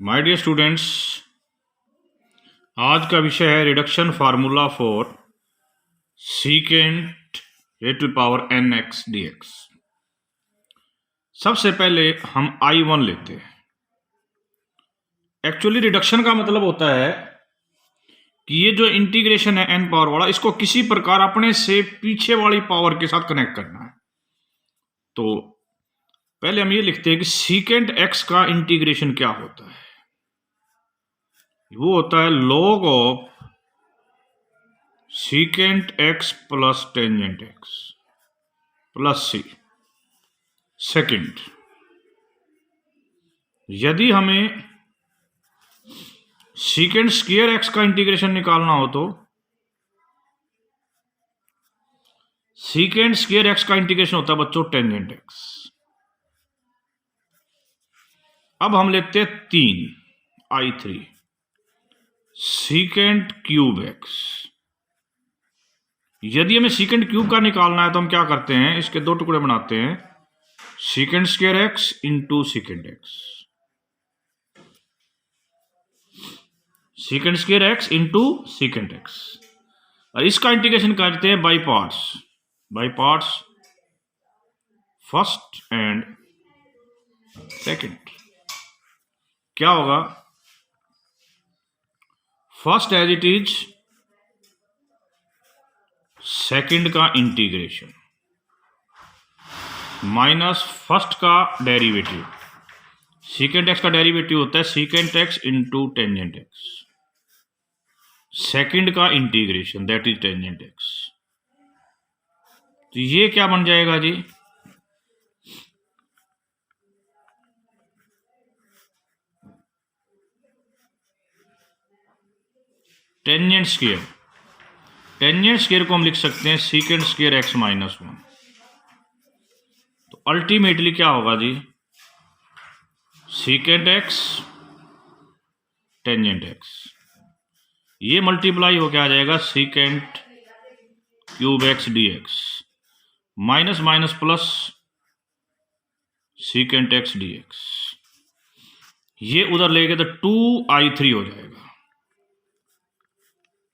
My dear students, आज का विषय है reduction formula for secant rate to power n x d x. सबसे पहले हम I1 लेते हैं। एक्चुअली रिडक्शन का मतलब होता है कि ये जो इंटीग्रेशन है एन पावर वाला, इसको किसी प्रकार अपने से पीछे वाली पावर के साथ कनेक्ट करना है। तो पहले हम ये लिखते हैं कि सीकेंट एक्स का इंटीग्रेशन क्या होता है। वो होता है log of secant x plus tangent x plus c. Second, यदि हमें सीकेंट स्क्वायर एक्स का इंटीग्रेशन निकालना हो तो सीकेंट स्क्वायर एक्स का इंटीग्रेशन होता है बच्चों टेंजेंट एक्स। अब हम लेते हैं 3 I3 सीकेंट क्यूब एक्स। यदि हमें सीकेंट क्यूब का निकालना है तो हम क्या करते हैं, इसके दो टुकड़े बनाते हैं, secant square x into secant x, secant square x into secant x, और इसका इंटीग्रेशन करते हैं by parts first and second. क्या होगा, first as it is second का इंटीग्रेशन माइनस फर्स्ट का डेरिवेटिव। सीकेंट एक्स का डेरिवेटिव होता है secant x into tangent x, second का integration that is tangent x. तो ये क्या बन जाएगा जी, टेंजेंट स्क्वायर को हम लिख सकते हैं सीकेंट स्क्वायर एक्स माइनस 1। तो अल्टीमेटली क्या होगा जी, सीकेंट एक्स टेंजेंट एक्स, ये मल्टीप्लाई होकर आ जाएगा secant cube x d x minus minus plus secant x d x. ये उधर लेके तो 2I3 हो जाएगा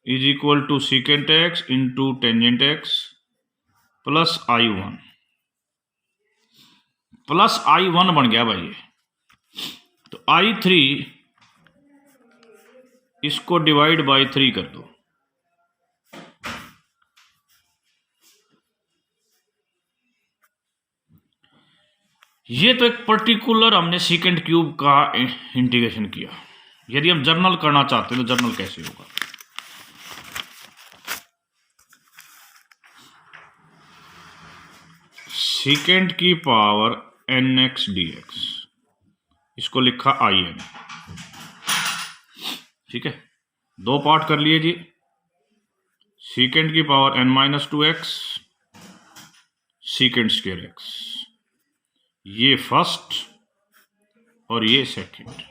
is equal to secant x into tangent x plus I1 बन गया भाई ये। तो I3 इसको डिवाइड बाय 3 कर दो, ये तो एक पर्टिकुलर हमने सीकेंट क्यूब का इंटीग्रेशन किया। यदि हम जर्नल करना चाहते हैं तो जर्नल कैसे होगा, सीकेंट की power n x d x, इसको लिखा IN। ठीक है, दो पार्ट कर लिए जी, सीकेंट की power n minus 2x secant square x, ये फर्स्ट और ये second.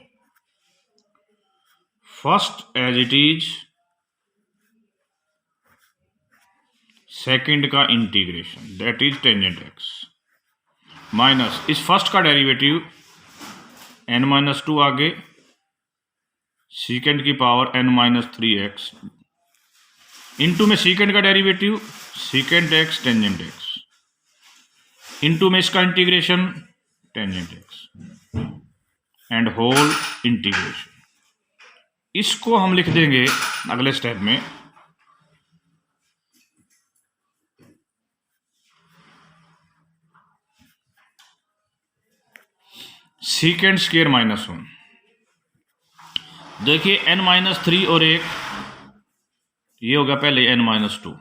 First as it is second का integration that is tangent x minus इस फर्स्ट का डेरिवेटिव n माइनस 2 आगे सीकेंड की power n minus 3x into में सीकेंड का derivative secant x tangent x into में इसका integration tangent x and whole integration. इसको हम लिख देंगे अगले स्टेप में सीकेंट स्क्वायर माइनस 1। देखिए n माइनस 3 और 1 ये होगा पहले n माइनस 2,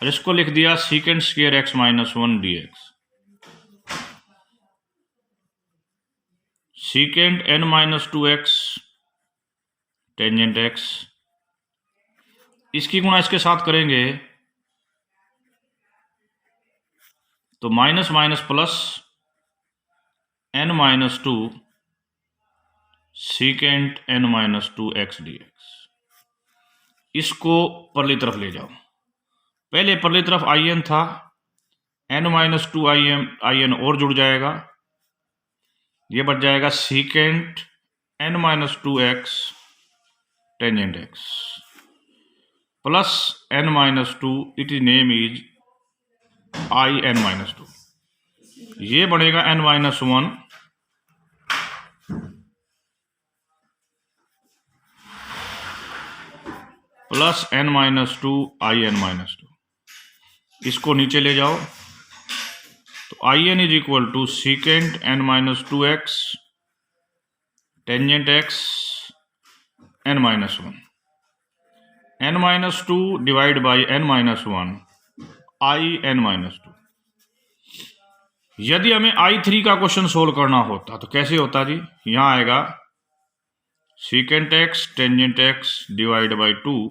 और इसको लिख दिया secant square x minus 1 D x, secant n minus 2x tangent x, इसकी गुणा इसके साथ करेंगे तो minus minus plus n minus 2 secant n minus 2x D x. इसको परली तरफ ले जाओ, पहले परली तरफ IN था, n माइनस 2 IN और जुड़ जाएगा, ये बच जाएगा secant n minus 2x tangent x plus n minus 2, it is name is I n minus 2। ये बनेगा n minus 1 plus n minus 2 I n minus 2। इसको नीचे ले जाओ तो I n is equal to secant n minus 2x tangent x n minus 1, n minus 2 divide by n minus 1 I n minus 2। यदि हमें I3 का question solve करना होता तो कैसे होता जी? यहां आएगा secant x tangent x divide by 2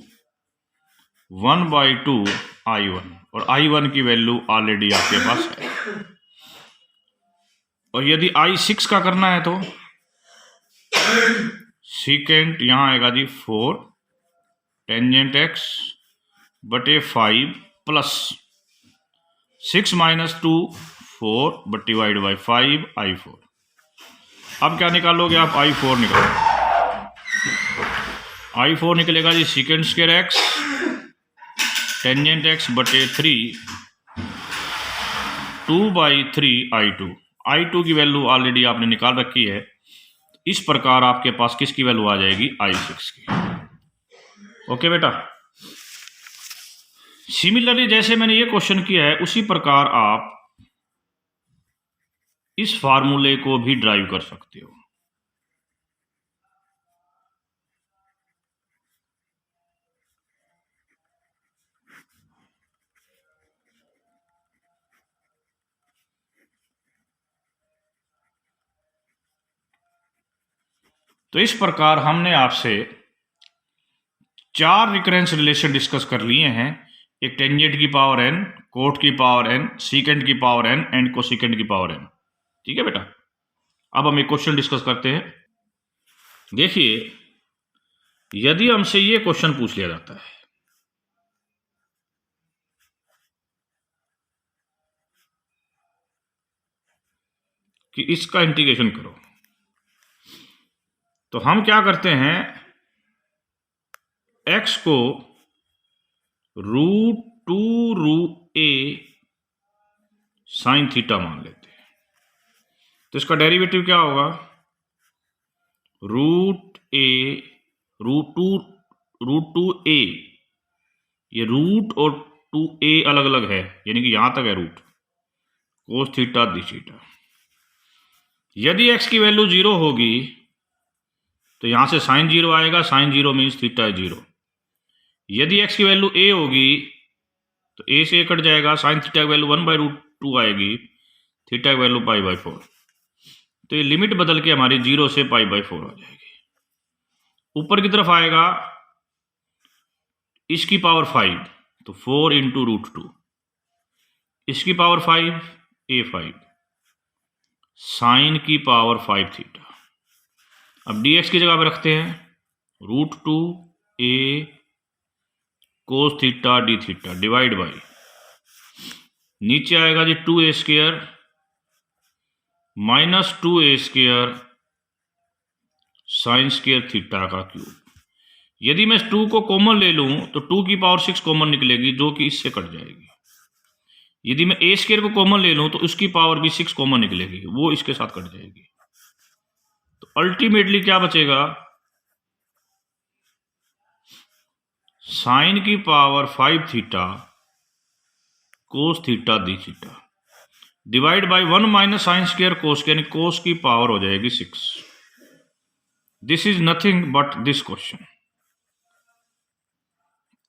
1/2 I1, और I1 की वैल्यू ऑलरेडी आपके पास है। और यदि I6 का करना है तो सीकेंट यहां आएगा जी 4 टेंजेंट x बटे 5 plus 6 minus 2 4 but divide by 5 I4। अब क्या निकालोगे आप? I4 निकालो। I4 निकलेगा जी secant square x tangent x बटे 3 2/3 I2 की वैल्यू ऑलरेडी आपने निकाल रखी है। इस प्रकार आपके पास किसकी वैल्यू आ जाएगी? I6 की। ओके बेटा, सिमिलरली जैसे मैंने ये क्वेश्चन किया है उसी प्रकार आप इस फार्मूले को भी ड्राइव कर सकते हो। तो इस प्रकार हमने आपसे 4 रिकरेंस रिलेशन डिस्कस कर लिए हैं। एक टेंजेंट की पावर n, कोट की पावर n, सीकेंट की पावर n एंड कोसिकेंट की पावर n। ठीक है बेटा, अब हम एक क्वेश्चन डिस्कस करते हैं। देखिए, यदि हमसे ये क्वेश्चन पूछ लिया जाता है कि इसका इंटीग्रेशन करो, तो हम क्या करते हैं, x को √2 साइन थीटा मान लेते हैं। तो इसका डेरिवेटिव क्या होगा? √2a, ये रूट और 2a अलग अलग है, यानी कि यहां तक है रूट, कोस थीटा दी थीटा। यदि x की वैल्यू 0 होगी तो यहां से साइन 0 आएगा, साइन 0 मीन्स थीटा 0। यदि x की वैल्यू a होगी तो a से a कट जाएगा, साइन थीटा की वैल्यू 1/√2 आएगी, थीटा की वैल्यू π/4। तो ये लिमिट बदल के हमारी 0 से π/4 आ जाएगी। ऊपर की तरफ आएगा इसकी पावर 5, तो 4 × √2, इसकी पावर 5 a5, साइन की पावर 5 थीटा। अब dx की जगह पे रखते हैं √2a cos theta D theta divide by, नीचे आएगा जी 2a² minus 2a² sine square theta का क्यूब। यदि मैं 2 को कॉमन ले लूं तो 2 की पावर 6 कॉमन निकलेगी, जो कि इससे कट जाएगी। यदि मैं a² को कॉमन ले लूं तो उसकी पावर भी 6 कॉमन निकलेगी, वो इसके साथ कट जाएगी। तो अल्टीमेटली क्या बचेगा? साइन की power 5 theta cos theta the theta divide by 1 minus sine square कोस, यानी कोस की पावर हो जाएगी 6। This is nothing but this question.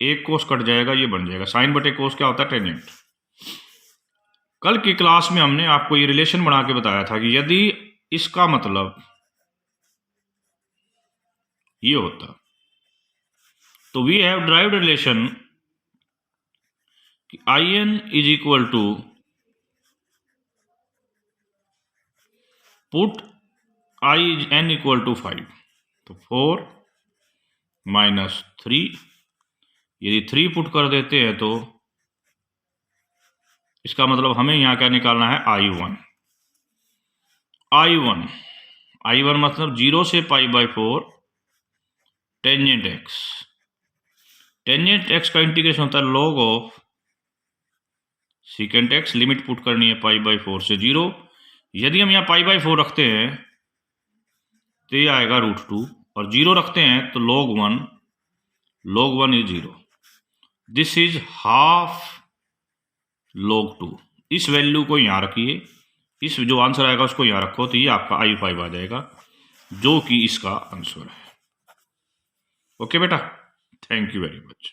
एक कोस कट जाएगा, ये बन जाएगा साइन बटे कोस। क्या होता है? टेंजेंट। कल की क्लास में हमने आपको ये रिलेशन बना के बताया था कि यदि इसका मतलब ये होता तो वी हैव ड्राइव्ड रिलेशन कि In is equal to put n equal to 5, तो 4 माइनस 3, यदि 3 पुट कर देते हैं तो इसका मतलब हमें यहां क्या निकालना है? I1 I1 मतलब 0 से π/4 टेंजेंट एक्स। टेंजेंट एक्स का इंटीग्रेशन होता है log of secant x, limit put करनी है π/4 से 0। यदि हम यहाँ π/4 रखते हैं तो ये आएगा √2, और 0 रखते हैं तो log 1 is 0। This is half log 2। इस वैल्यू को यहाँ रखिए, इस जो आंसर आएगा उसको यहाँ रखो, तो ये आपका I5 आ जाएगा, जो कि इसका आंसर है। ओके बेटा, थैंक यू वेरी मच।